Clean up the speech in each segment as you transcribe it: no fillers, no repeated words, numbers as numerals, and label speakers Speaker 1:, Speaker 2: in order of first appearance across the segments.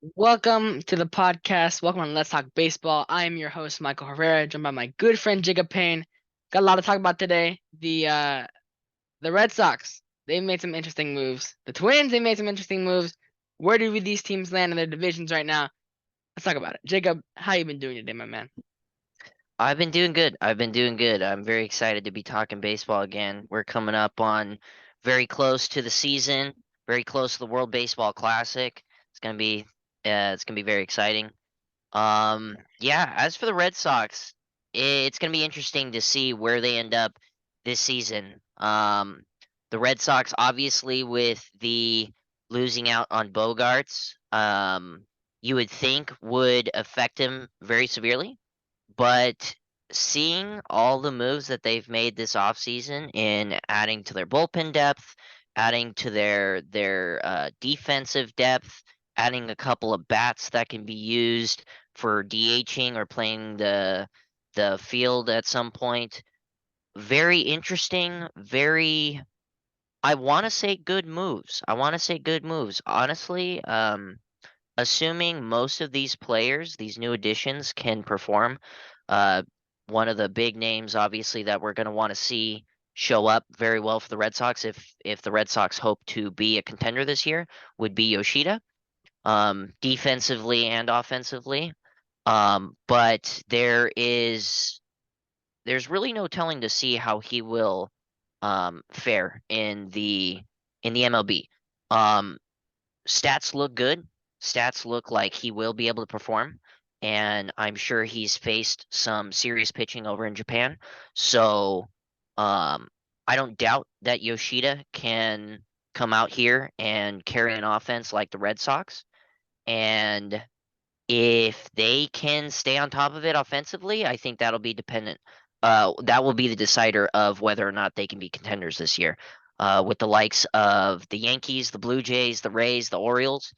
Speaker 1: Welcome to the podcast. Welcome on Let's Talk Baseball. I am your host, Michael Herrera, joined by my good friend Jacob Payne. Got a lot to talk about today. The Red Sox, they made some interesting moves. The Twins, they made some interesting moves. Where do these teams land in their divisions right now? Let's talk about it. Jacob, how you been doing today, my man?
Speaker 2: I've been doing good. I've been doing good. I'm very excited to be talking baseball again. We're coming up on very close to the season, very close to the World Baseball Classic. It's gonna be very exciting. Yeah, as for the Red Sox, it's gonna be interesting to see where they end up this season. The Red Sox, obviously, with the losing out on Bogarts, you would think would affect him very severely. But seeing all the moves that they've made this offseason in adding to their bullpen depth, adding to their defensive depth, adding a couple of bats that can be used for DHing or playing the field at some point. Very interesting, very I want to say good moves. I want to say good moves. Honestly, assuming most of these players, these new additions, can perform, uh, one of the big names, obviously, that we're going to want to see show up very well for the Red Sox, if the Red Sox hope to be a contender this year, would be Yoshida, defensively and offensively. But there's really no telling to see how he will fare in the MLB. Um, Stats look good. Stats look like he will be able to perform, and I'm sure he's faced some serious pitching over in Japan. So, um, I don't doubt that Yoshida can come out here and carry an offense like the Red Sox. And if they can stay on top of it offensively, I think that'll be dependent. That will be the decider of whether or not they can be contenders this year. With the likes of the Yankees, the Blue Jays, the Rays, the Orioles,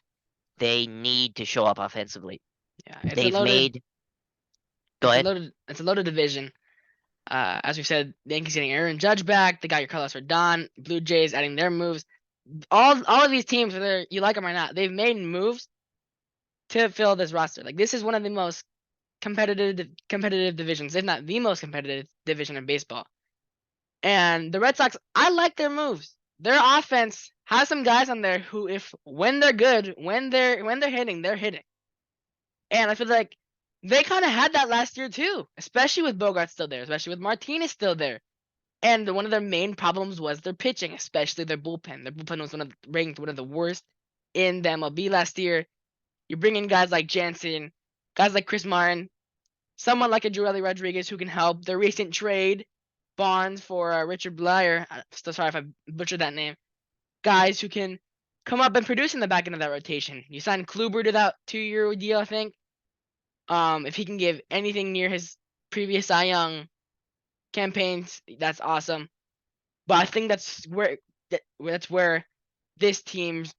Speaker 2: they need to show up offensively.
Speaker 1: Yeah,
Speaker 2: They've made. Go ahead.
Speaker 1: it's a loaded division. As we said, the Yankees getting Aaron Judge back. They got your Carlos Rodon. Blue Jays adding their moves. All of these teams, whether you like them or not, they've made moves to fill this roster. Like this is one of the most competitive divisions, if not the most competitive division in baseball. And the Red Sox, I like their moves. Their offense has some guys on there who, if when they're good, when they're hitting, they're hitting. And I feel like they kind of had that last year too, especially with Bogart still there, especially with Martinez still there. And one of their main problems was their pitching, especially their bullpen. Their bullpen was ranked one of the worst in the MLB last year. You bring in guys like Jansen, guys like Chris Martin, someone like a Joely Rodriguez who can help. The recent trade, Barnes for Richard Blyer. Still sorry if I butchered that name. Guys who can come up and produce in the back end of that rotation. You signed Kluber to that 2-year deal, I think. If he can give anything near his previous Cy Young campaigns, that's awesome. But I think that's where this team's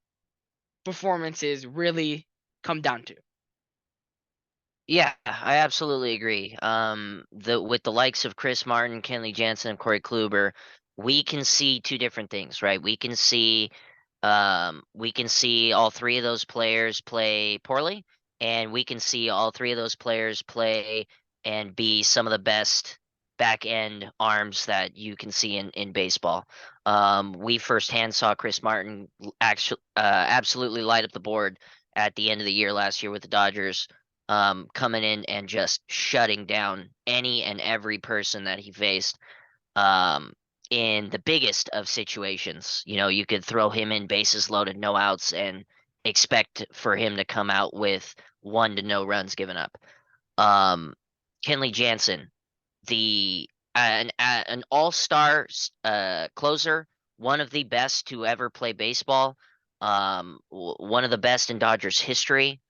Speaker 1: performances really come down to.
Speaker 2: Yeah, I absolutely agree. The with the likes of Chris Martin, Kenley Jansen, and Corey Kluber, we can see two different things, right? We can see all three of those players play poorly, and we can see all three of those players play and be some of the best back end arms that you can see in baseball. We firsthand saw Chris Martin actually absolutely light up the board at the end of the year last year with the Dodgers, coming in and just shutting down any and every person that he faced, um, in the biggest of situations. You know, you could throw him in bases loaded, no outs, and expect for him to come out with one to no runs given up. Um, Kenley Jansen, the an all-star closer, one of the best to ever play baseball, one of the best in Dodgers history.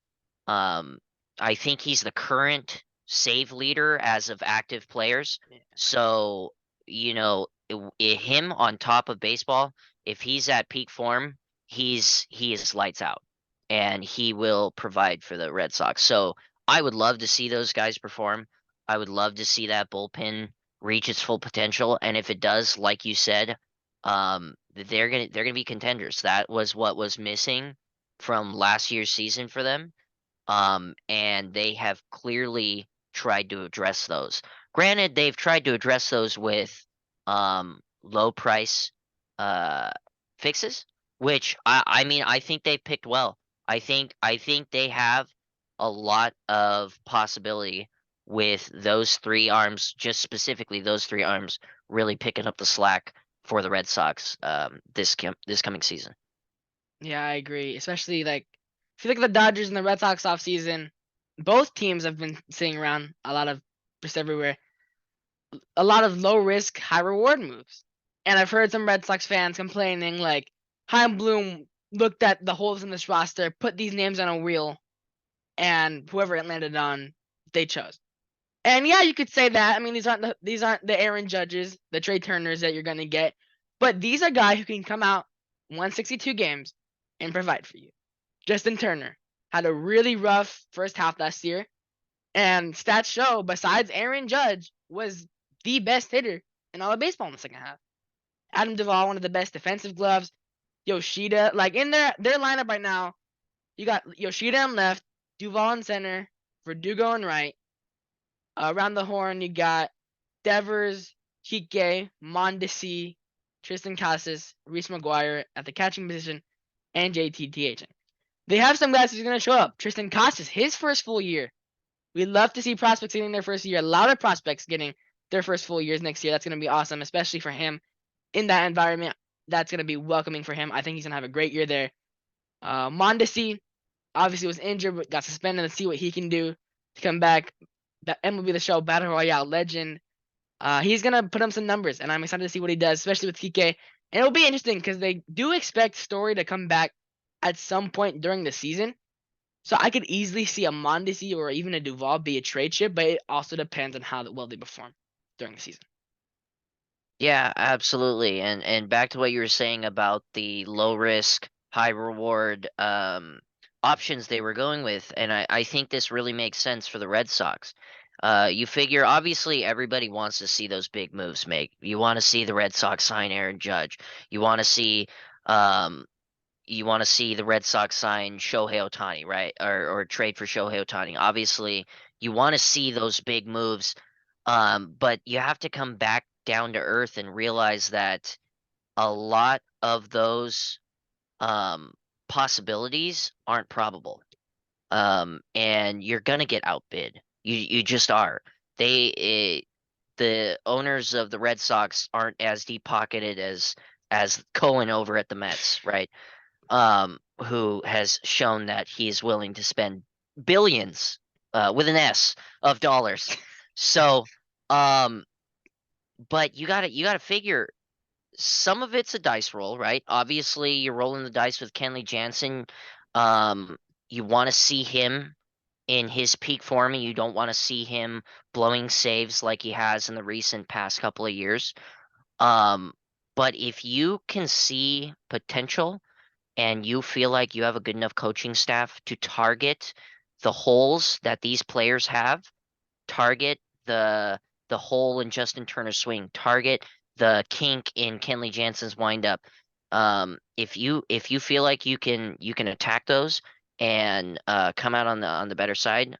Speaker 2: um, I think he's the current save leader as of active players. So, him on top of baseball, if he's at peak form, he is lights out, and he will provide for the Red Sox. So I would love to see those guys perform. I would love to see that bullpen reach its full potential, and if it does, like you said, they're gonna be contenders. That was what was missing from last year's season for them. And they have clearly tried to address those. Granted, they've tried to address those with low price uh, fixes, which I mean I think they picked well. I think they have a lot of possibility with those three arms, just specifically those three arms, really picking up the slack for the Red Sox this coming season.
Speaker 1: Yeah, I agree. Especially like if you look at the Dodgers and the Red Sox offseason, both teams have been sitting around a lot of just everywhere. A lot of low risk, high reward moves. And I've heard some Red Sox fans complaining like Chaim Bloom looked at the holes in this roster, put these names on a wheel, and whoever it landed on, they chose. And yeah, you could say that. I mean, these aren't the Aaron Judges, the Trey Turners that you're gonna get, but these are guys who can come out 162 games and provide for you. Justin Turner had a really rough first half last year, and stats show besides Aaron Judge was the best hitter in all of baseball in the second half. Adam Duvall, one of the best defensive gloves. Yoshida, like in their lineup right now, you got Yoshida on left, Duvall in center, Verdugo on right. Around the horn, you got Devers, Kike, Mondesi, Tristan Casas, Reese McGuire at the catching position, and JTTH. They have some guys who's going to show up. Tristan Casas, his first full year. We love to see prospects getting their first year. A lot of prospects getting their first full years next year. That's going to be awesome, especially for him in that environment. That's going to be welcoming for him. I think he's going to have a great year there. Mondesi obviously was injured, but got suspended. Let's see what he can do to come back. That MLB The Show Battle Royale legend. He's gonna put up some numbers, and I'm excited to see what he does, especially with Kike. And it'll be interesting because they do expect Story to come back at some point during the season. So I could easily see a Mondesi or even a Duvall be a trade chip, but it also depends on how well they perform during the season.
Speaker 2: Yeah, absolutely. And back to what you were saying about the low risk, high reward options they were going with, and I think this really makes sense for the Red Sox. You figure obviously everybody wants to see those big moves make. You want to see the Red Sox sign Aaron Judge. You want to see um the Red Sox sign Shohei Ohtani, right? Or trade for Shohei Ohtani. Obviously, you want to see those big moves, but you have to come back down to earth and realize that a lot of those um, possibilities aren't probable, and you're gonna get outbid. You just are. The owners of the Red Sox aren't as deep pocketed as Cohen over at the Mets, right? Who has shown that he's willing to spend billions, with an S, of dollars. So, um, but you gotta figure some of it's a dice roll, right? Obviously, you're rolling the dice with Kenley Jansen. Um, you want to see him in his peak form, and you don't want to see him blowing saves like he has in the recent past couple of years. Um, but if you can see potential and you feel like you have a good enough coaching staff to target the holes that these players have, target the hole in Justin Turner's swing, target the kink in Kenley Jansen's windup. If you feel like you can attack those and come out on the better side,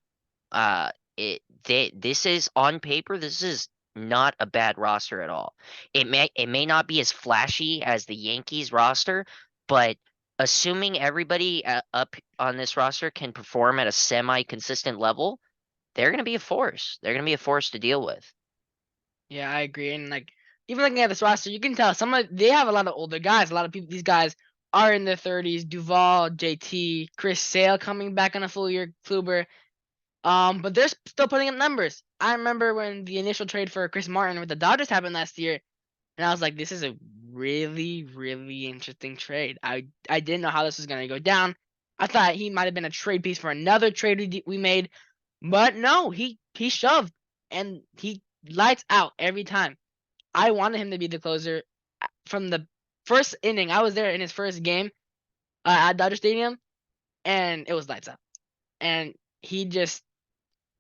Speaker 2: uh, this is on paper. This is not a bad roster at all. It may not be as flashy as the Yankees roster, but assuming everybody up on this roster can perform at a semi-consistent level, they're going to be a force. They're going to be a force to deal with.
Speaker 1: Yeah, I agree. And like even looking at this roster, you can tell they have a lot of older guys. A lot of people, these guys are in their 30s. Duvall, JT, Chris Sale coming back on a full year, Kluber. But they're still putting up numbers. I remember when the initial trade for Chris Martin with the Dodgers happened last year, and I was like, this is a really, really interesting trade. I didn't know how this was gonna go down. I thought he might have been a trade piece for another trade we made, but no, he shoved and he lights out every time. I wanted him to be the closer from the first inning. I was there in his first game at Dodger Stadium, and it was lights out. And he just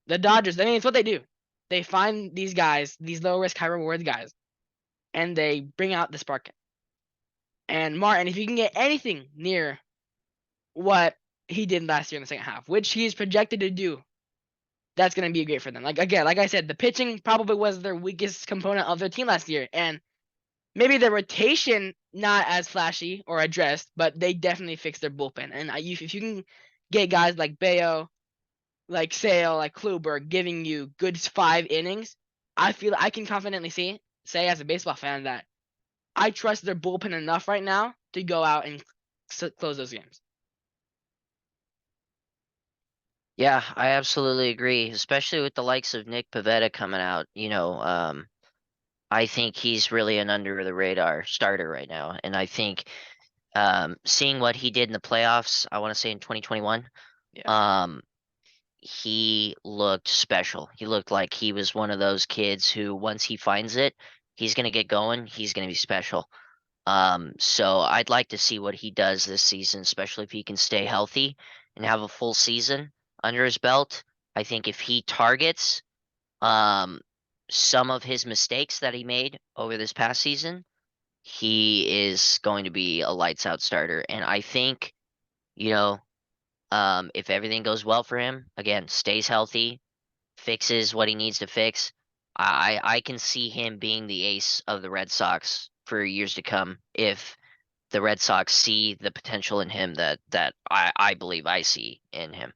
Speaker 1: the Dodgers. I mean, it's what they do. They find these guys, these low risk, high reward guys, and they bring out the spark. And Martin, if you can get anything near what he did last year in the second half, which he's projected to do, that's going to be great for them. Like again, like I said, the pitching probably was their weakest component of their team last year, and maybe their rotation not as flashy or addressed, but they definitely fixed their bullpen. And if you can get guys like Bayo, like Sale, like Kluber giving you good 5 innings, I feel I can confidently say as a baseball fan that I trust their bullpen enough right now to go out and close those games.
Speaker 2: Yeah, I absolutely agree, especially with the likes of Nick Pivetta coming out. I think he's really an under the radar starter right now, and I think seeing what he did in the playoffs, I want to say in 2021,
Speaker 1: Yeah,
Speaker 2: um, he looked special. He looked like he was one of those kids who, once he finds it, he's gonna get going. He's gonna be special. So I'd like to see what he does this season, especially if he can stay healthy and have a full season under his belt. I think if he targets um some of his mistakes that he made over this past season, he is going to be a lights out starter. And I think, you know, if everything goes well for him, again, stays healthy, fixes what he needs to fix, I can see him being the ace of the Red Sox for years to come if the Red Sox see the potential in him that I believe I see in him.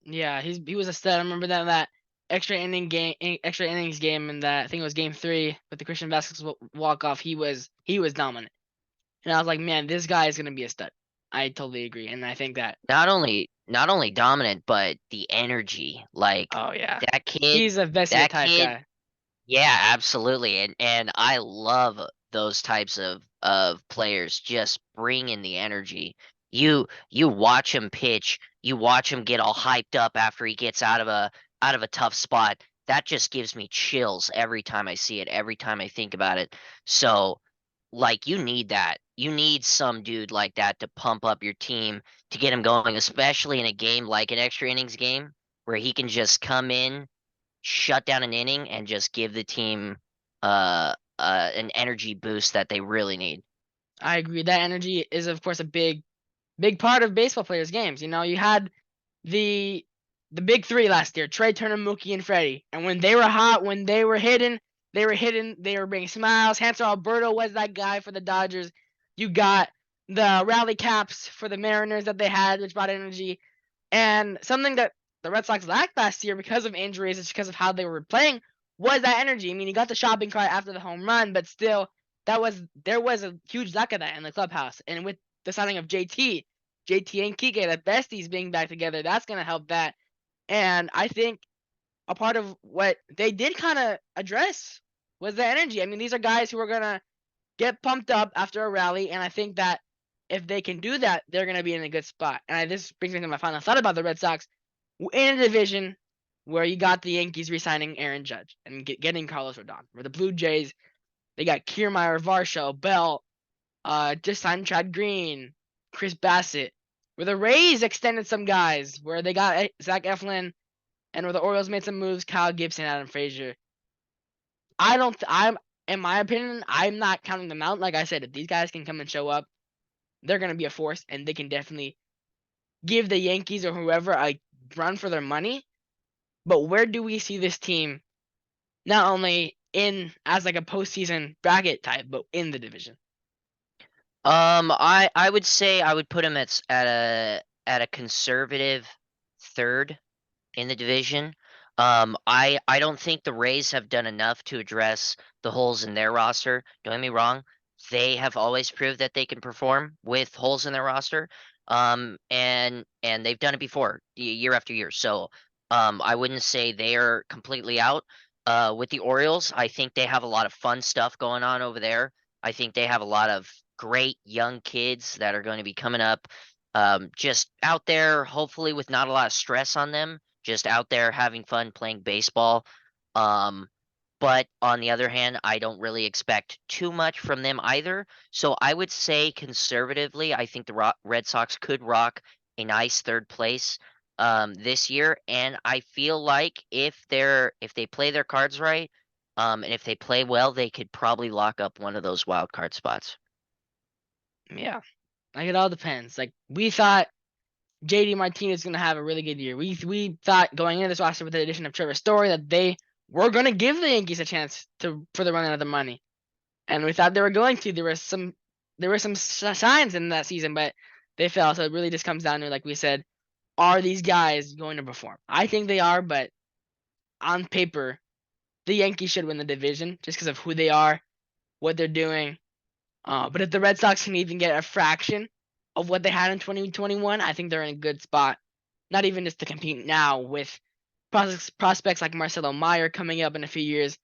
Speaker 1: yeah, he was a stud. I remember that extra innings game, in that I think it was game 3 with the Christian Vasquez walk off. He was dominant, and I was like, man, this guy is gonna be a stud. I totally agree, and I think that,
Speaker 2: Not only dominant, but the energy. Like
Speaker 1: oh yeah,
Speaker 2: that kid,
Speaker 1: he's a Vesia
Speaker 2: that
Speaker 1: type
Speaker 2: kid
Speaker 1: guy.
Speaker 2: Yeah, absolutely. And I love those types of players just bringing the energy. You watch him pitch, you watch him get all hyped up after he gets out of a tough spot. That just gives me chills every time I see it, every time I think about it. So, like you need that. You need some dude like that to pump up your team to get him going, especially in a game like an extra innings game where he can just come in, shut down an inning, and just give the team an energy boost that they really need.
Speaker 1: I agree. That energy is, of course, a big part of baseball players' games. You know, you had the the big three last year: Trey Turner, Mookie, and Freddie. And when they were hot, when they were hitting, they were bringing smiles. Hanser Alberto was that guy for the Dodgers. You got the rally caps for the Mariners that they had, which brought energy. And something that the Red Sox lacked last year because of injuries, it's because of how they were playing, was that energy. I mean, he got the shopping cart after the home run, but still, there was a huge lack of that in the clubhouse. And with the signing of JT and Kike, the besties being back together, that's gonna help that. And I think a part of what they did kind of address was the energy. I mean, these are guys who are gonna get pumped up after a rally, and I think that if they can do that, they're gonna be in a good spot. And this brings me to my final thought about the Red Sox in a division where you got the Yankees re-signing Aaron Judge and getting Carlos Rodon. Where the Blue Jays, they got Kiermaier, Varsho, Bell, just signed Chad Green, Chris Bassett. Where the Rays extended some guys, where they got Zach Eflin, and where the Orioles made some moves, Kyle Gibson, Adam Frazier. I don't. I'm in my opinion, I'm not counting them out. Like I said, if these guys can come and show up, they're gonna be a force, and they can definitely give the Yankees or whoever a run for their money. But where do we see this team not only in as like a postseason bracket type, but in the division?
Speaker 2: I would say I would put him at a conservative third in the division. I don't think the Rays have done enough to address the holes in their roster. Don't get me wrong; they have always proved that they can perform with holes in their roster. And they've done it before, year after year. So, I wouldn't say they are completely out. With the Orioles, I think they have a lot of fun stuff going on over there. I think they have a lot of great young kids that are going to be coming up, just out there, hopefully with not a lot of stress on them, just out there having fun playing baseball. Um, but on the other hand, I don't really expect too much from them either. So I would say conservatively, I think the Red Sox could rock a nice third place this year, and I feel like if they play their cards right, and if they play well, they could probably lock up one of those wild card spots.
Speaker 1: Yeah, like it all depends. Like we thought JD Martinez is going to have a really good year. We thought going into this roster with the addition of Trevor Story that they were going to give the Yankees a chance for the running of the money, and we thought they were going to. There were some signs in that season, but they fell. So it really just comes down to, like we said, are these guys going to perform? I think they are, but on paper, the Yankees should win the division just because of who they are, what they're doing. But if the Red Sox can even get a fraction of what they had in 2021, I think they're in a good spot. Not even just to compete now with prospects like Marcelo Meyer coming up in a few years.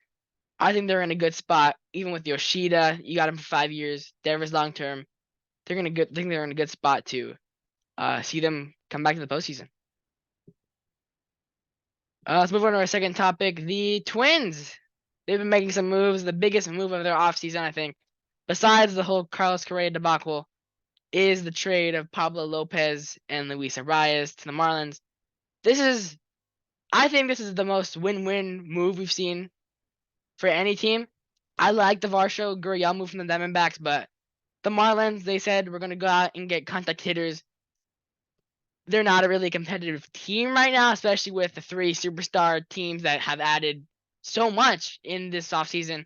Speaker 1: I think they're in a good spot. Even with Yoshida, you got him for 5 years. Devers long term. Think they're in a good spot to see them come back to the postseason. Let's move on to our second topic. The Twins. They've been making some moves. The biggest move of their offseason, I think, besides the whole Carlos Correa debacle, is the trade of Pablo Lopez and Luis Arias to the Marlins. I think this is the most win-win move we've seen for any team. I like the Varsho Gurriel move from the Diamondbacks, but the Marlins, they said we're going to go out and get contact hitters. They're not a really competitive team right now, especially with the three superstar teams that have added so much in this offseason.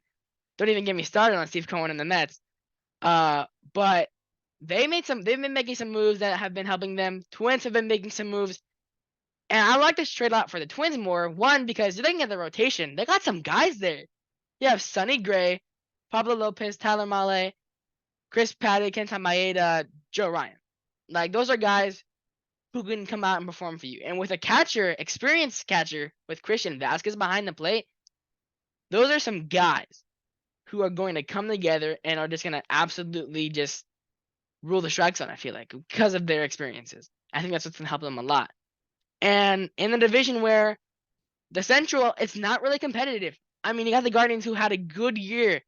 Speaker 1: Don't even get me started on Steve Cohen and the Mets. But they've been making some moves that have been helping them. Twins have been making some moves. And I like this trade out for the Twins more. One, because they're looking at the rotation. They got some guys there. You have Sonny Gray, Pablo Lopez, Tyler Mahle, Chris Paddock, Kenta Maeda, Joe Ryan. Like, those are guys who can come out and perform for you. And with a catcher, experienced catcher, with Christian Vasquez behind the plate, those are some guys who are going to come together and are just going to absolutely just rule the strike zone, I feel like, because of their experiences. I think that's what's going to help them a lot. And in the division where the Central, it's not really competitive. I mean, you got the Guardians who had a good year.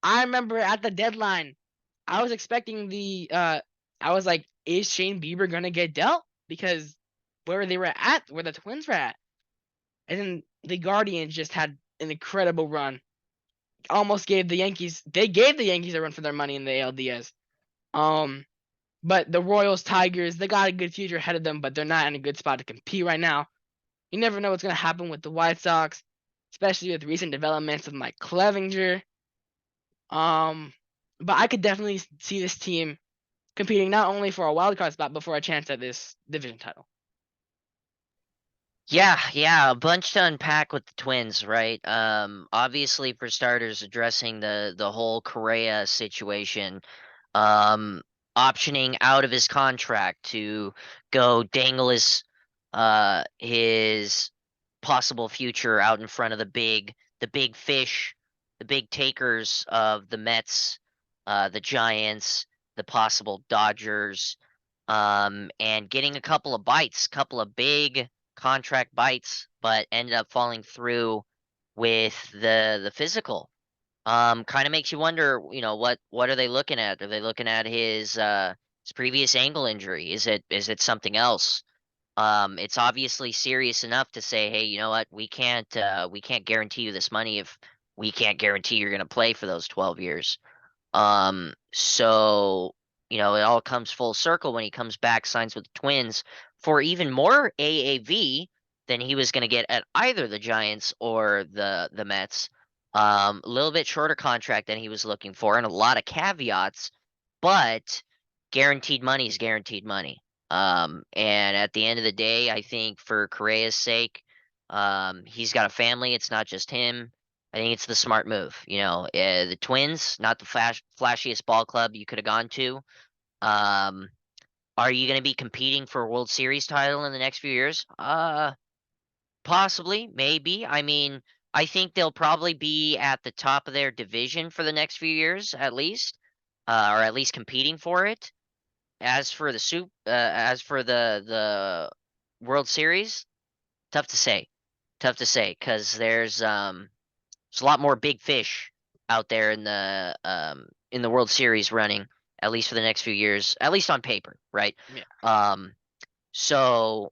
Speaker 1: I remember at the deadline, I was expecting I was like, is Shane Bieber going to get dealt? Because where the Twins were at. And then the Guardians just had an incredible run. Almost gave the Yankees, a run for their money in the ALDS. But the Royals, Tigers, they got a good future ahead of them, but they're not in a good spot to compete right now. You never know what's going to happen with the White Sox, especially with recent developments of Mike Clevinger. But I could definitely see this team competing not only for a wild card spot, but for a chance at this division title.
Speaker 2: Yeah, a bunch to unpack with the Twins, right? Obviously for starters, addressing the whole Correa situation, um, optioning out of his contract to go dangle his possible future out in front of the big fish, the big takers of the Mets, the Giants, the possible Dodgers, and getting a couple of big contract bites, but ended up falling through with the physical. Kind of makes you wonder, what are they looking at? Are they looking at his previous ankle injury? Is it something else? It's obviously serious enough to say, hey, you know what? We can't guarantee you this money if we can't guarantee you're going to play for those 12 years. So, it all comes full circle when he comes back, signs with the Twins for even more AAV than he was going to get at either the Giants or the Mets. A little bit shorter contract than he was looking for, and a lot of caveats, but guaranteed money is guaranteed money. And at the end of the day, I think for Correa's sake, he's got a family. It's not just him. I think it's the smart move. The Twins, not the flashiest ball club you could have gone to. Um, are you going to be competing for a World Series title in the next few years? Possibly, maybe. I mean, I think they'll probably be at the top of their division for the next few years, at least, or at least competing for it. As for the World Series, tough to say. Tough to say because there's a lot more big fish out there in the World Series running, at least for the next few years, at least on paper, right?
Speaker 1: Yeah.
Speaker 2: Um, so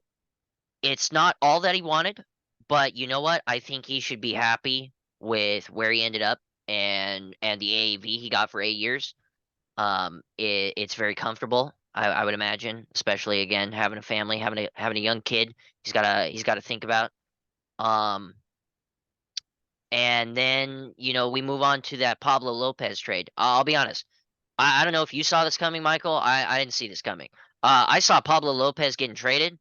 Speaker 2: it's not all that he wanted, but you know what? I think he should be happy with where he ended up and the AAV he got for 8 years. It's very comfortable. I would imagine, especially again having a family, having a young kid. He's gotta think about. Um, and then we move on to that Pablo Lopez trade. I'll be honest. I don't know if you saw this coming, Michael. I didn't see this coming. I saw Pablo Lopez getting traded,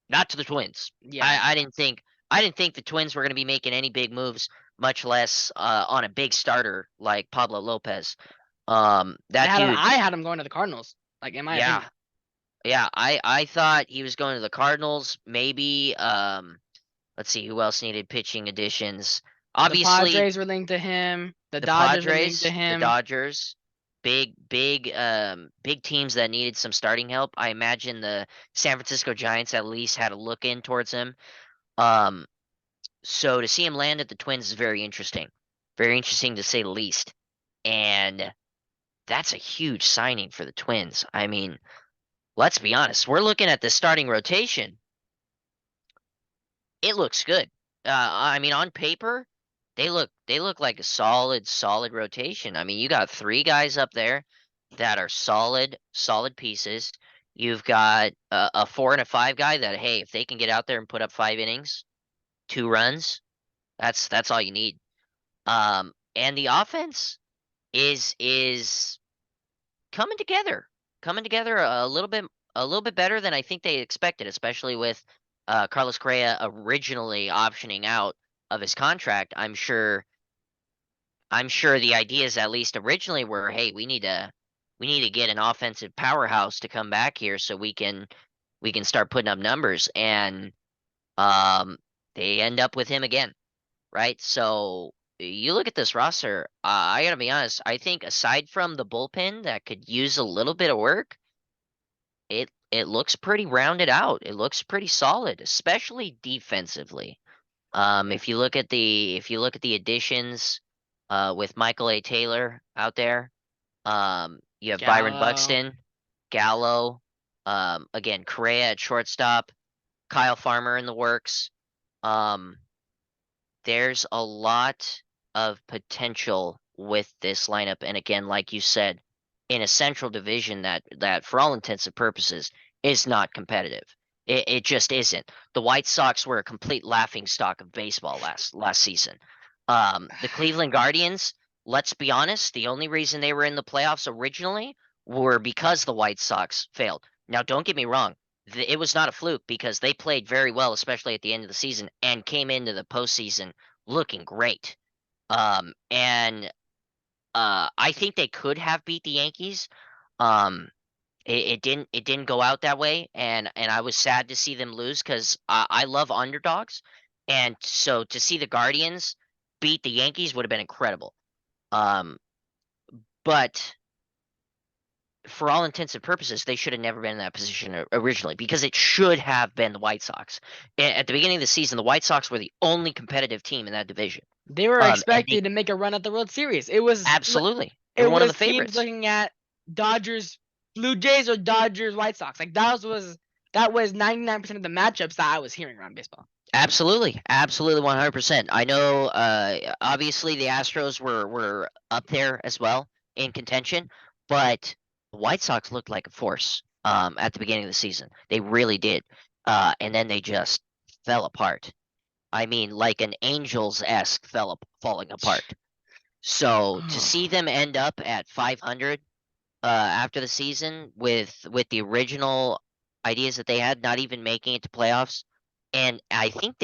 Speaker 2: not to the Twins.
Speaker 1: Yeah,
Speaker 2: I didn't think the Twins were going to be making any big moves, much less on a big starter like Pablo Lopez. That dude,
Speaker 1: I had him going to the Cardinals. Like in my
Speaker 2: yeah,
Speaker 1: opinion,
Speaker 2: yeah. I thought he was going to the Cardinals. Maybe. Let's see who else needed pitching additions.
Speaker 1: the
Speaker 2: Obviously,
Speaker 1: Padres were linked to him. The
Speaker 2: the
Speaker 1: Dodgers were linked to
Speaker 2: Padres, the
Speaker 1: him.
Speaker 2: Dodgers, big teams that needed some starting help. I imagine the San Francisco Giants at least had a look in towards him. Um, so to see him land at the Twins is very interesting to say the least. And that's a huge signing for the Twins. I mean, let's be honest. We're looking at the starting rotation. It looks good. I mean, on paper, they look like a solid rotation. I mean, you got three guys up there that are solid pieces. You've got a 4 and a 5 guy that, hey, if they can get out there and put up 5 innings, 2 runs, that's all you need. And the offense is coming together a little bit better than I think they expected, especially with Carlos Correa originally optioning out of his contract. I'm sure the ideas at least originally were, hey, we need to get an offensive powerhouse to come back here so we can start putting up numbers, and um they end up with him again, right? So you look at this roster, I gotta be honest, I think aside from the bullpen that could use a little bit of work, it looks pretty rounded out. It looks pretty solid, especially defensively.
Speaker 1: Yeah,
Speaker 2: If you look at the additions, with Michael A. Taylor out there, you have Byron
Speaker 1: Gallo.
Speaker 2: Buxton, Gallo, again Correa at shortstop, Kyle Farmer in the works. Um, there's a lot of potential with this lineup, and again, like you said, in a central division that for all intents and purposes is not competitive. It just isn't. The White Sox were a complete laughing stock of baseball last season. The Cleveland Guardians, let's be honest, the only reason they were in the playoffs originally were because the White Sox failed. Now, don't get me wrong, it was not a fluke because they played very well, especially at the end of the season, and came into the postseason looking great. And I think they could have beat the Yankees. Um, it didn't go out that way, and I was sad to see them lose because I love underdogs, and so to see the Guardians beat the Yankees would have been incredible. Um, but for all intents and purposes, they should have never been in that position originally because it should have been the White Sox. At the beginning of the season, the White Sox were the only competitive team in that division.
Speaker 1: They were
Speaker 2: And they
Speaker 1: expected to make a run at the World Series.
Speaker 2: absolutely they
Speaker 1: It
Speaker 2: were one of the
Speaker 1: was teams
Speaker 2: favorites.
Speaker 1: looking at Dodgers, Blue Jays, or Dodgers, White Sox. Like that was 99% of the matchups that I was hearing around baseball.
Speaker 2: Absolutely, absolutely, 100%. I know. Obviously, the Astros were up there as well in contention, but the White Sox looked like a force. At the beginning of the season, they really did. And then they just fell apart. I mean, like an Angels-esque falling apart. So to see them end up at 500 after the season with the original ideas that they had, not even making it to playoffs. And I think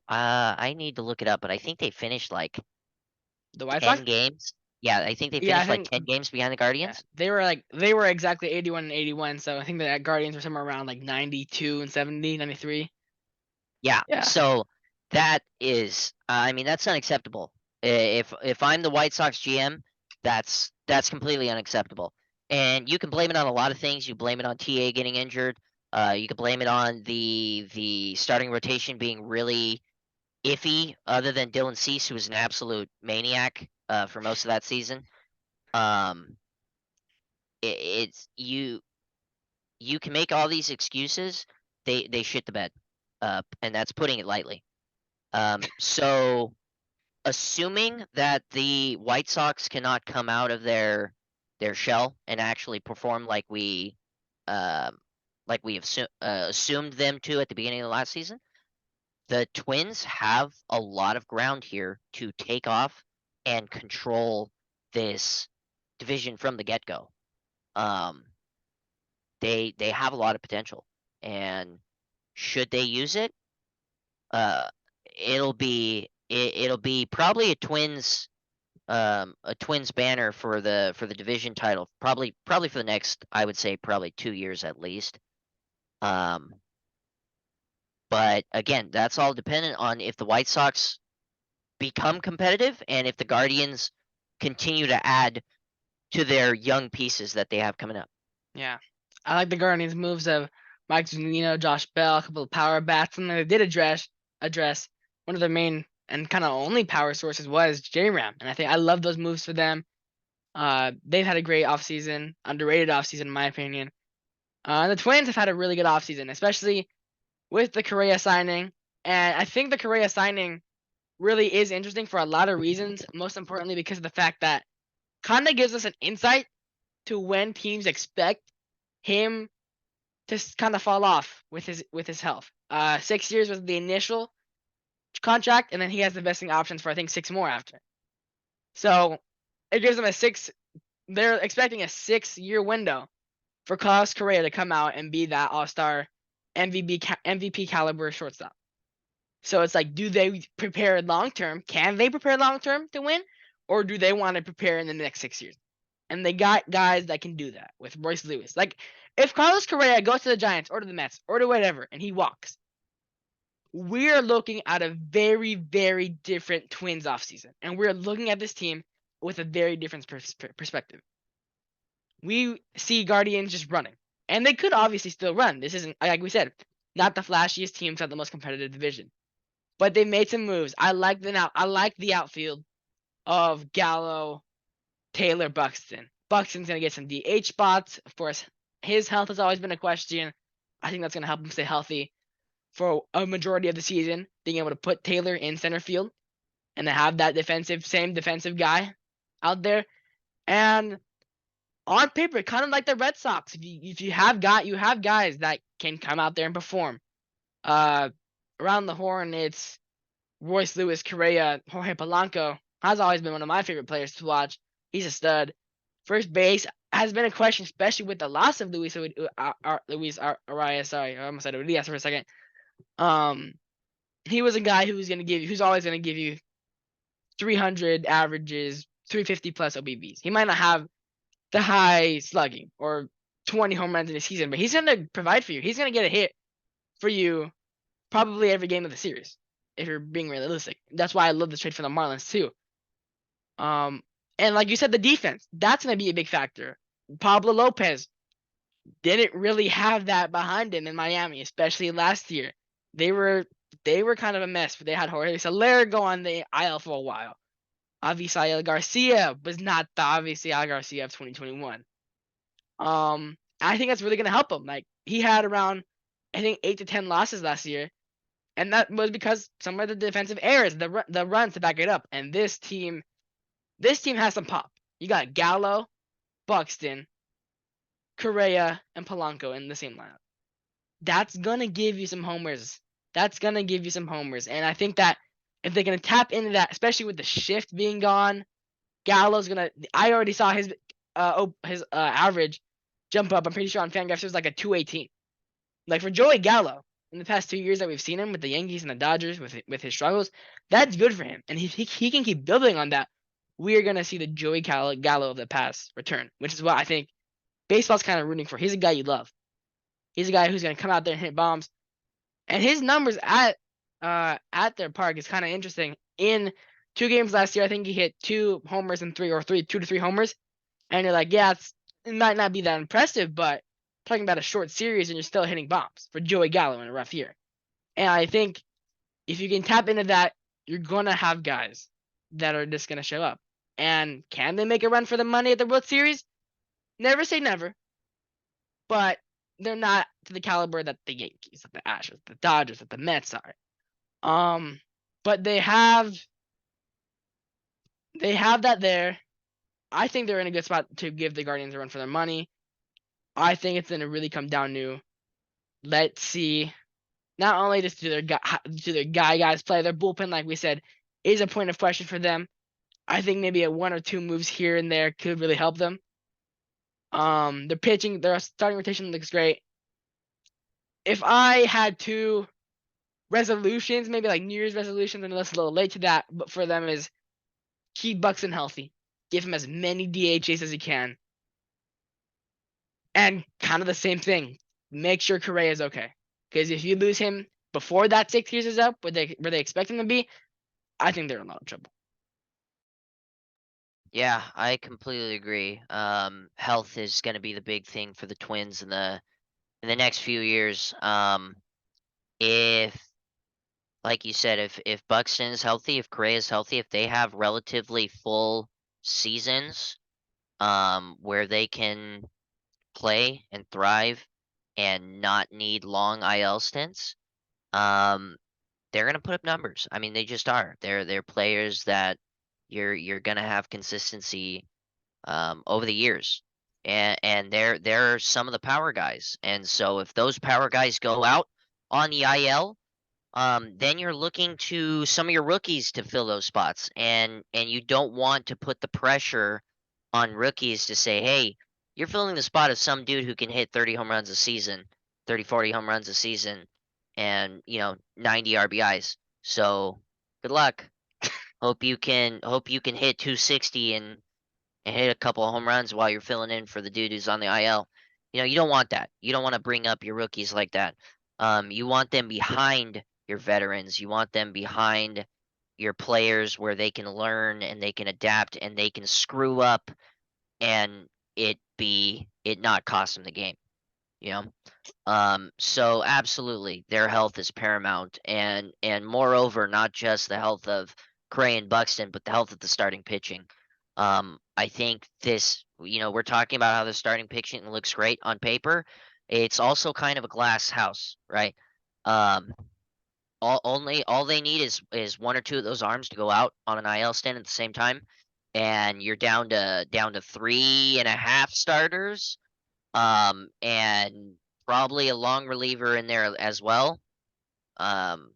Speaker 2: I need to look it up, but I think they finished like
Speaker 1: The White
Speaker 2: 10
Speaker 1: Sox?
Speaker 2: games. Yeah, I think they
Speaker 1: Yeah, I
Speaker 2: finished like
Speaker 1: think
Speaker 2: 10 games behind the
Speaker 1: yeah,
Speaker 2: Guardians.
Speaker 1: they were exactly 81 and 81. So I think the Guardians were somewhere around like 92 and 70, 93.
Speaker 2: Yeah,
Speaker 1: Yeah,
Speaker 2: so that is, I mean, that's unacceptable. If I'm the White Sox GM, that's completely unacceptable. And you can blame it on a lot of things. You blame it on TA getting injured. You can blame it on the starting rotation being really iffy, other than Dylan Cease, who was an absolute maniac for most of that season. Um, it's you can make all these excuses. They shit the bed, and that's putting it lightly. So assuming that the White Sox cannot come out of their shell and actually perform like we like we have assumed them to at the beginning of the last season. The Twins have a lot of ground here to take off and control this division from the get-go. Um, they have a lot of potential, and should they use it, uh, it'll be probably a Twins banner for the division title, probably for the next, I would say, probably 2 years at least. Um, but again, that's all dependent on if the White Sox become competitive and if the Guardians continue to add to their young pieces that they have coming up.
Speaker 1: Yeah. I like the Guardians' moves of Mike Zunino, Josh Bell, a couple of power bats, and they did address one of their main and kind of only power sources was J-Ram. And I think I love those moves for them. They've had a great offseason, underrated offseason in my opinion. The Twins have had a really good offseason, especially with the Correa signing. And I think the Correa signing really is interesting for a lot of reasons. Most importantly, because of the fact that kind of gives us an insight to when teams expect him to kind of fall off with his health. 6 years was the initial contract, and then he has the vesting options for I think 6 more after. So it gives them a six. They're expecting a 6-year window for Carlos Correa to come out and be that all-star MVP caliber shortstop. So it's like, do they prepare long term? Can they prepare long term to win, or do they want to prepare in the next 6 years? And they got guys that can do that with Royce Lewis. Like, if Carlos Correa goes to the Giants or to the Mets or to whatever and he walks, we're looking at a very, very different Twins offseason. And we're looking at this team with a very different perspective. We see Guardians just running. And they could obviously still run. This isn't, like we said, not the flashiest team to have the most competitive division. But they made some moves. I like the outfield of Gallo, Taylor, Buxton. Buxton's gonna get some DH spots. Of course, his health has always been a question. I think that's gonna help him stay healthy for a majority of the season. Being able to put Taylor in center field and to have that same defensive guy out there. And on paper, kind of like the Red Sox, if you have guys that can come out there and perform. Around the horn, it's Royce Lewis, Correa, Jorge Polanco has always been one of my favorite players to watch. He's a stud. First base has been a question, especially with the loss of Luis Arias. Sorry, I almost said Urias for a second. He was a guy who's always gonna give you 300 averages, 350 plus OBVs. He might not have the high slugging or 20 home runs in a season, but he's gonna provide for you. He's gonna get a hit for you probably every game of the series, if you're being realistic. That's why I love the trade for the Marlins too. And like you said, the defense, that's going to be a big factor. Pablo Lopez didn't really have that behind him in Miami, especially last year. They were kind of a mess, but they had Jorge Soler go on the IL for a while. Avisail Garcia was not the Avisail Garcia of 2021. I think that's really going to help him. Like, he had around, I think, 8 to 10 losses last year. And that was because some of the defensive errors, the runs to back it up. And this team has some pop. You got Gallo, Buxton, Correa, and Polanco in the same lineup. That's gonna give you some homers. And I think that if they're gonna tap into that, especially with the shift being gone, Gallo's gonna. I already saw his average jump up. I'm pretty sure on Fangraphs it was like a 218. Like, for Joey Gallo, in the past 2 years that we've seen him with the Yankees and the Dodgers with his struggles, that's good for him, and he can keep building on that. We're gonna see the Joey Gallo of the past return, which is what I think baseball's kind of rooting for. He's a guy you love. He's a guy who's gonna come out there and hit bombs, and his numbers at their park is kind of interesting. In 2 games last year, I think he hit 2 homers and 2 to 3 homers, and you're like, yeah, it might not be that impressive, but talking about a short series and you're still hitting bombs for Joey Gallo in a rough year. And I think if you can tap into that, you're gonna have guys that are just gonna show up. And can they make a run for the money at the World Series? Never say never. But they're not to the caliber that the Yankees, that the Astros, the Dodgers, that the Mets are. But they have that there. I think they're in a good spot to give the Guardians a run for their money. I think it's gonna really come down to, let's see, not only just do their guys play, their bullpen, like we said, is a point of question for them. I think maybe a 1 or 2 moves here and there could really help them. Their pitching, their starting rotation looks great. If I had 2 resolutions, maybe like New Year's resolutions, and it's a little late to that, but for them is keep Buxton healthy, give him as many DHs as you can, and kind of the same thing, make sure Correa is okay. Because if you lose him before that 6 years is up, where they expect him to be, I think they're in a lot of trouble.
Speaker 2: Yeah, I completely agree. Health is going to be the big thing for the Twins in the next few years. If like you said, if Buxton is healthy, if Correa is healthy, if they have relatively full seasons, where they can play and thrive and not need long IL stints, um, they're gonna put up numbers. I mean, they just are. They're players that you're gonna have consistency over the years. And they're some of the power guys. And so if those power guys go out on the IL, then you're looking to some of your rookies to fill those spots, and you don't want to put the pressure on rookies to say, "Hey, you're filling the spot of some dude who can hit 30 home runs a season, 30, 40 home runs a season, and 90 RBIs. So good luck. Hope you can hit 260 and hit a couple of home runs while you're filling in for the dude who's on the IL." You don't want that. You don't want to bring up your rookies like that. You want them behind your veterans. You want them behind your players where they can learn and they can adapt and they can screw up and it not cost them the game. You know. So absolutely, their health is paramount, and moreover, not just the health of Cray and Buxton, but the health of the starting pitching. I think we're talking about how the starting pitching looks great on paper. It's also kind of a glass house, right? Um, all they need is 1 or 2 of those arms to go out on an IL stand at the same time, and you're down to 3.5 starters, and probably a long reliever in there as well. Um,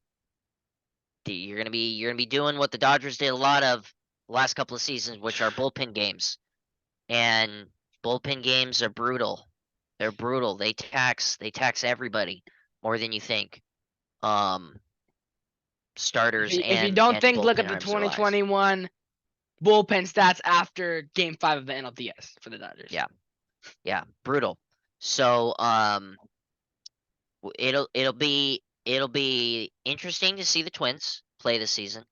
Speaker 2: you're gonna be doing what the Dodgers did a lot of the last couple of seasons, which are bullpen games. And bullpen games are brutal. They're brutal. They tax everybody more than you think. Um,
Speaker 1: If
Speaker 2: starters
Speaker 1: you
Speaker 2: and
Speaker 1: don't
Speaker 2: and
Speaker 1: think, look
Speaker 2: bullpen
Speaker 1: at the
Speaker 2: arms alike.
Speaker 1: 2021 bullpen stats after Game 5 of the NLDS for the Dodgers.
Speaker 2: Yeah, yeah, brutal. So it'll be interesting to see the Twins play this season.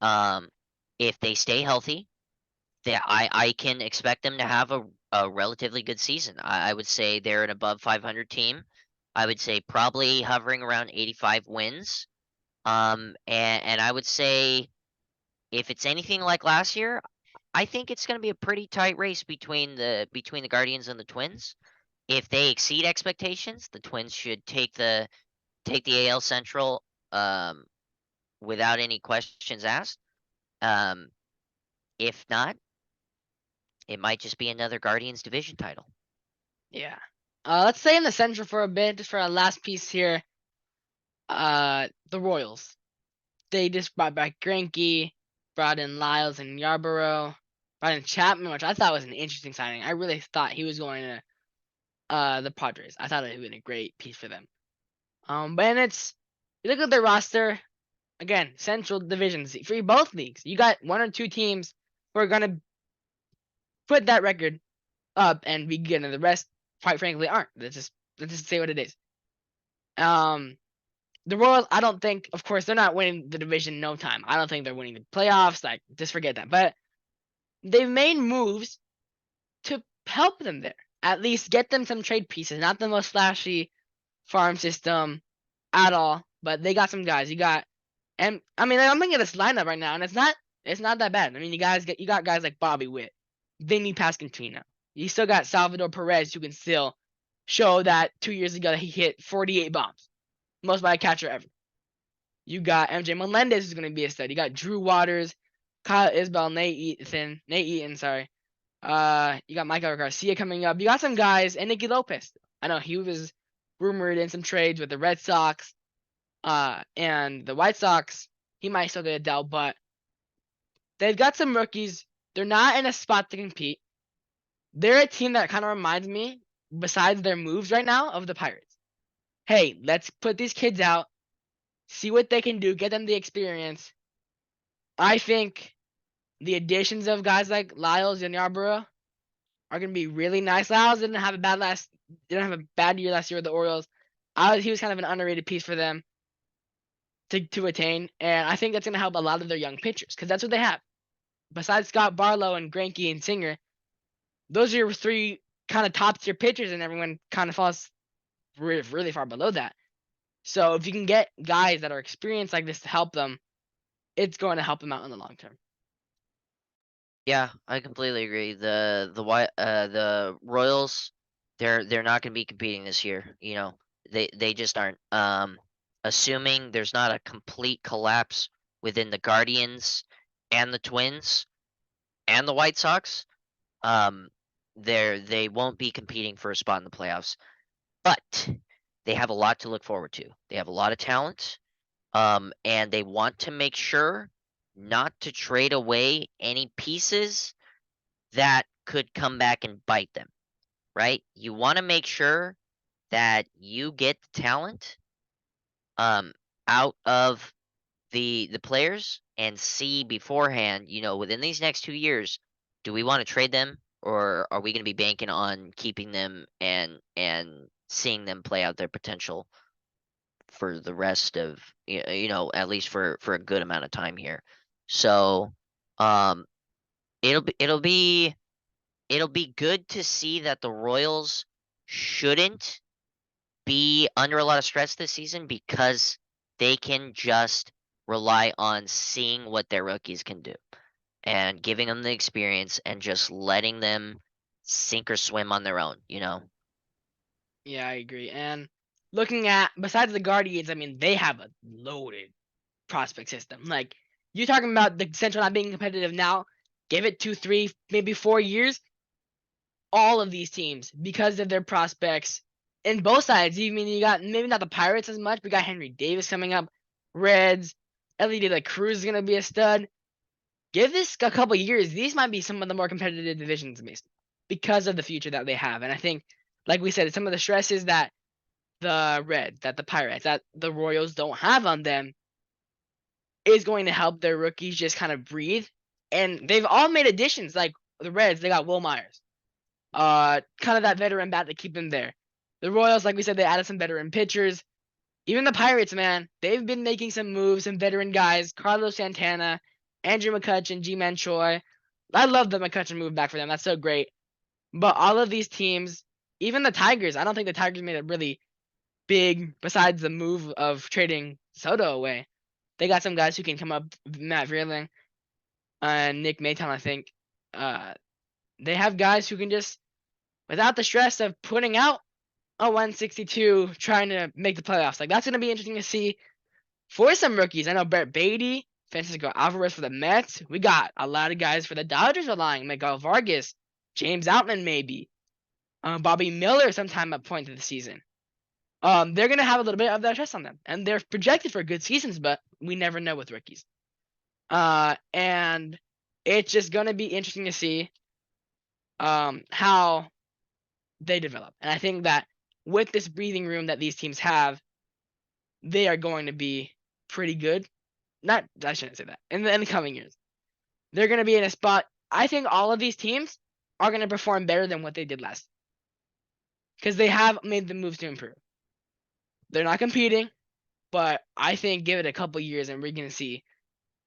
Speaker 2: Um, if they stay healthy, I can expect them to have a relatively good season. I would say they're an above 500 team. I would say probably hovering around 85 wins. And I would say if it's anything like last year, I think it's going to be a pretty tight race between the Guardians and the Twins. If they exceed expectations, the Twins should take the AL Central um, without any questions asked. Um, if not, it might just be another Guardians division title.
Speaker 1: Yeah. Let's stay in the Central for a bit, just for our last piece here. The Royals. They just brought back Greinke, brought in Lyles and Yarborough, brought in Chapman, which I thought was an interesting signing. I really thought he was going to the Padres. I thought it would have been a great piece for them. But you look at their roster again, Central divisions for both leagues. You got 1 or 2 teams who are gonna put that record up and be good, and the rest, quite frankly, aren't. Let's just say what it is. The Royals, I don't think, of course, they're not winning the division no time. I don't think they're winning the playoffs. Like, just forget that. But they've made moves to help them there. At least get them some trade pieces. Not the most flashy farm system at all, but they got some guys. And I mean, I'm looking at this lineup right now, and it's not that bad. I mean, you got guys like Bobby Witt, Vinny Pasquantino. You still got Salvador Perez, who can still show that 2 years ago that he hit 48 bombs, most by a catcher ever. You got MJ Melendez, who's going to be a stud. You got Drew Waters, Kyle Isbell, Nate Eaton, sorry. You got Michael Garcia coming up. You got some guys, and Nicky Lopez. I know he was rumored in some trades with the Red Sox, and the White Sox. He might still get a deal, but they've got some rookies. They're not in a spot to compete. They're a team that kind of reminds me, besides their moves right now, of the Pirates. Hey, let's put these kids out, see what they can do, get them the experience. I think the additions of guys like Lyles and Yarborough are going to be really nice. Lyles didn't have a bad year last year with the Orioles. He was kind of an underrated piece for them to attain, and I think that's going to help a lot of their young pitchers because that's what they have. Besides Scott Barlow and Greinke and Singer, those are your three kind of top tier pitchers, and everyone kind of falls really, really far below that. So if you can get guys that are experienced like this to help them, it's going to help them out in the long term.
Speaker 2: Yeah, I completely agree. The Royals, they're not going to be competing this year. You know, they just aren't. Assuming there's not a complete collapse within the Guardians and the Twins and the White Sox, they won't be competing for a spot in the playoffs. But they have a lot to look forward to. They have a lot of talent, and they want to make sure not to trade away any pieces that could come back and bite them, right? You want to make sure that you get the talent out of the players and see beforehand, within these next 2 years, do we want to trade them or are we going to be banking on keeping them and seeing them play out their potential for the rest of at least for a good amount of time here. So um it'll be it'll be it'll be good to see that the Royals shouldn't be under a lot of stress this season because they can just rely on seeing what their rookies can do and giving them the experience and just letting them sink or swim on their own.
Speaker 1: Yeah, I agree. And looking at besides the Guardians, I mean, they have a loaded prospect system. Like you're talking about the Central not being competitive now. Give it 2, 3, maybe 4 years. All of these teams, because of their prospects, in both sides. You mean you got maybe not the Pirates as much. We got Henry Davis coming up, Reds, Ellie De La Cruz is gonna be a stud. Give this a couple years. These might be some of the more competitive divisions because of the future that they have. And I think, like we said, some of the stresses that the Reds, that the Pirates, that the Royals don't have on them is going to help their rookies just kind of breathe. And they've all made additions. Like the Reds, they got Will Myers. Kind of that veteran bat to keep them there. The Royals, like we said, they added some veteran pitchers. Even the Pirates, man, they've been making some moves, some veteran guys. Carlos Santana, Andrew McCutchen, G-Man Choi. I love the McCutchen move back for them. That's so great. But all of these teams, even the Tigers, I don't think the Tigers made a really big, besides the move of trading Soto away. They got some guys who can come up, Matt Vierling and Nick Maton, I think. They have guys who can just, without the stress of putting out a 162, trying to make the playoffs. Like, that's going to be interesting to see for some rookies. I know Brett Beatty, Francisco Alvarez for the Mets. We got a lot of guys for the Dodgers relying. Miguel Vargas, James Outman maybe. Bobby Miller sometime at point of the season. They're going to have a little bit of that stress on them. And they're projected for good seasons, but we never know with rookies. And it's just going to be interesting to see how they develop. And I think that with this breathing room that these teams have, they are going to be pretty good. I shouldn't say that. In the coming years, they're going to be in a spot. I think all of these teams are going to perform better than what they did last, because they have made the moves to improve. They're not competing, but I think give it a couple years and we're going to see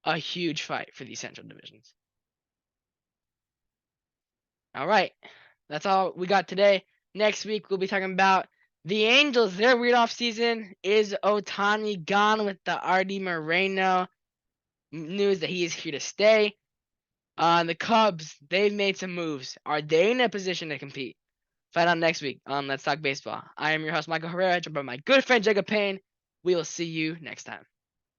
Speaker 1: a huge fight for these central divisions. All right, that's all we got today. Next week we'll be talking about the Angels. Their weird off season. Is Ohtani gone with the Artie Moreno news that he is here to stay? The Cubs, they've made some moves. Are they in a position to compete? Find out next week on Let's Talk Baseball. I am your host, Michael Herrera, joined by my good friend Jacob Payne. We will see you next time.